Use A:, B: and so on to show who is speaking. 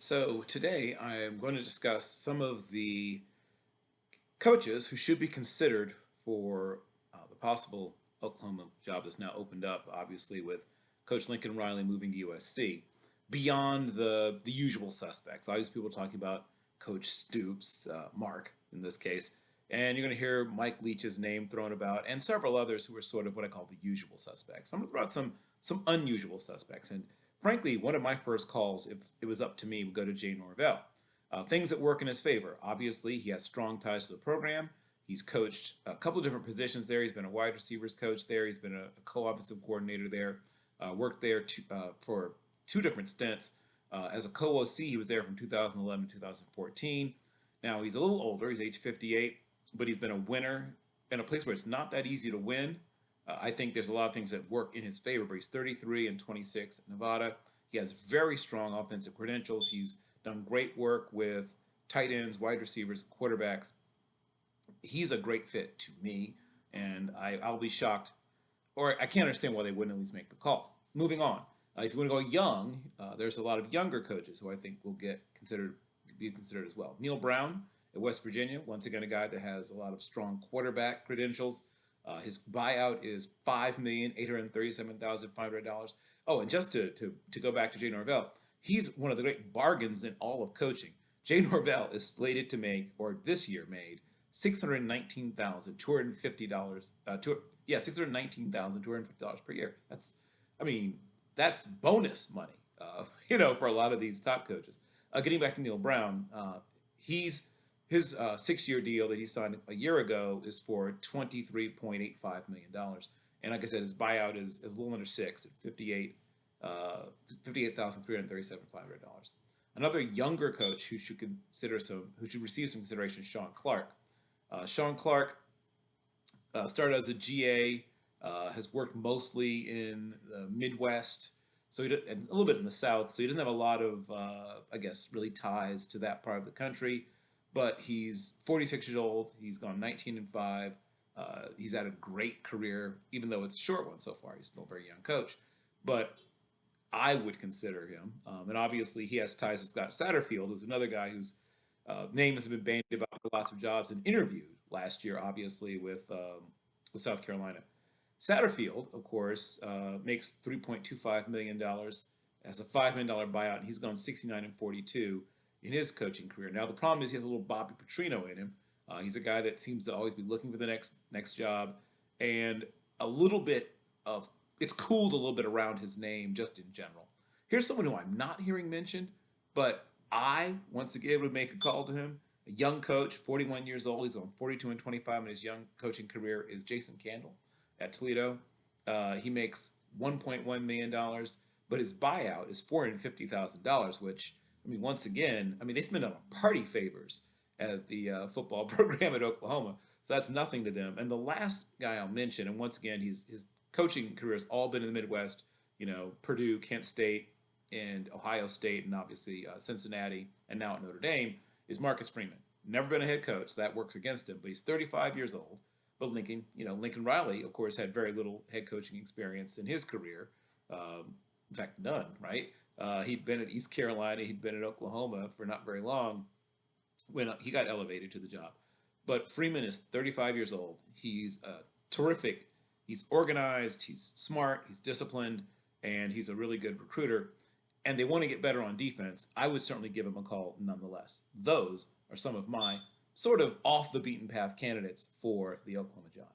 A: So today I am going to discuss some of the coaches who should be considered for the possible Oklahoma job that's now opened up, obviously with Coach Lincoln Riley moving to USC, beyond the usual suspects. Obviously, people are talking about Coach Stoops, Mark in this case, and you're going to hear Mike Leach's name thrown about, and several others who are sort of what I call the usual suspects. I'm going to throw out some unusual suspects, and frankly, one of my first calls, if it was up to me, would go to Jay Norvell. Things that work in his favor. Obviously, he has strong ties to the program. He's coached a couple of different positions there. He's been a wide receivers coach there. He's been a co-offensive coordinator there. Worked there for two different stints. As a co-OC, he was there from 2011 to 2014. Now, he's a little older. He's age 58, but he's been a winner in a place where it's not that easy to win. I think there's a lot of things that work in his favor, but he's 33 and 26 at Nevada. He has very strong offensive credentials. He's done great work with tight ends, wide receivers, quarterbacks. He's a great fit to me, and I'll be shocked, or I can't understand why they wouldn't at least make the call. Moving on, if you want to go young, there's a lot of younger coaches who I think will be considered as well. Neil Brown at West Virginia, once again a guy that has a lot of strong quarterback credentials. His buyout is $5,837,500. Oh, and just to go back to Jay Norvell, he's one of the great bargains in all of coaching. Jay Norvell is slated to make, or this year made, $619,250. $619,250 per year. I mean, that's bonus money. For a lot of these top coaches. Getting back to Neil Brown, his 6-year deal that he signed a year ago is for $23.85 million, and like I said, his buyout is a little under six at $58,337,500. Another younger coach who should receive some consideration is Sean Clark. Sean Clark started as a GA, has worked mostly in the Midwest, and a little bit in the South. So he doesn't have a lot of, really ties to that part of the country. But he's 46 years old. He's gone 19-5. He's had a great career, even though it's a short one so far. He's still a very young coach. But I would consider him. And obviously, he has ties to Scott Satterfield, who's another guy whose name has been bandied about for lots of jobs and interviewed last year, obviously, with South Carolina. Satterfield, of course, makes $3.25 million as a $5 million buyout, and he's gone 69-42 in his coaching career. Now, the problem is he has a little Bobby Petrino in him. He's a guy that seems to always be looking for the next job, and it's cooled a little bit around his name just in general. Here's someone who I'm not hearing mentioned, but I once again would make a call to him. A young coach, 41 years old. He's on 42-25 in his young coaching career. Is Jason Candle at Toledo. He makes $1.1 million, but his buyout is $450,000, which once again, they spend it on party favors at the football program at Oklahoma, so that's nothing to them. And the last guy I'll mention, and once again, his coaching career has all been in the Midwest, Purdue, Kent State, and Ohio State, and obviously Cincinnati, and now at Notre Dame, is Marcus Freeman. Never been a head coach, so that works against him, but he's 35 years old. But Lincoln Riley, of course, had very little head coaching experience in his career. In fact, none, right? He'd been at East Carolina. He'd been at Oklahoma for not very long when he got elevated to the job. But Freeman is 35 years old. He's terrific. He's organized. He's smart. He's disciplined. And he's a really good recruiter. And they want to get better on defense. I would certainly give him a call nonetheless. Those are some of my sort of off the beaten path candidates for the Oklahoma job.